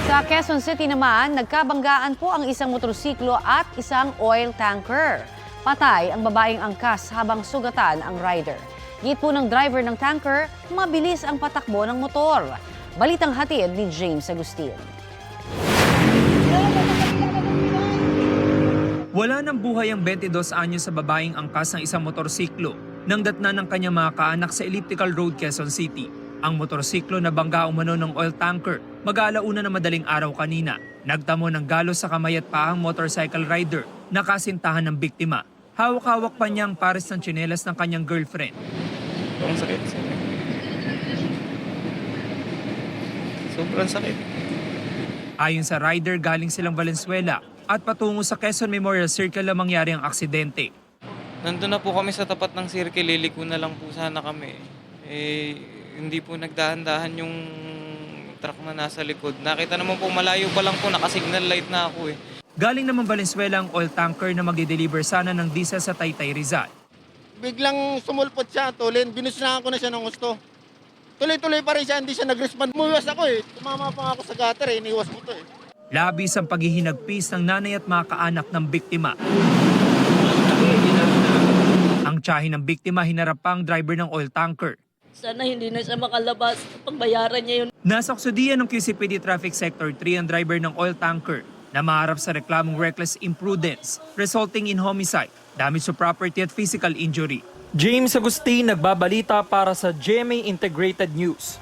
Sa Quezon City naman, nagkabanggaan po ang isang motorsiklo at isang oil tanker. Patay ang babaeng angkas habang sugatan ang rider. Git po ng driver ng tanker, mabilis ang patakbo ng motor. Balitang hatid ni James Agustin. Wala nang buhay ang 22 anyos sa babaeng angkas ng isang motorsiklo nang datna ng kanyang mga kaanak sa Elliptical Road, Quezon City. Ang motorsiklo na bangga umano ng oil tanker mag-aalauna na madaling araw kanina. Nagtamo ng galos sa kamay at paang motorcycle rider na kasintahan ng biktima. Hawak-hawak pa niya ang pares ng tsinelas ng kanyang girlfriend. Ang sakit. Sobrang sakit. Ayon sa rider, galing silang Valenzuela at patungo sa Quezon Memorial Circle na mangyari ang aksidente. Nandun na po kami sa tapat ng circle, liliko na lang po sana kami. Hindi po nagdahan-dahan yung truck na nasa likod. Nakita naman po malayo pa lang po, nakasignal light na ako eh. Galing naman Valenzuela ang oil tanker na magde-deliver sana ng diesel sa Taytay, Rizal. Biglang sumulpot siya, tulin. Binusnahan ko na siya ng gusto. Tuloy-tuloy pa rin siya, hindi siya nag-respond. Umuwas ako eh. Tumama pa ako sa gutter eh, iniwas ko to eh. Labis ang paghihinagpis ng nanay at mga kaanak ng biktima. Ang tiyahin ng biktima hinarap pa ang driver ng oil tanker. Sana hindi na siya makalabas. Pagbayaran niya yun. Nasa kusodian ng QCPD Traffic Sector 3 ang driver ng oil tanker na maharap sa reklamong reckless imprudence resulting in homicide, damage to property at physical injury. James Agustin nagbabalita para sa GMA Integrated News.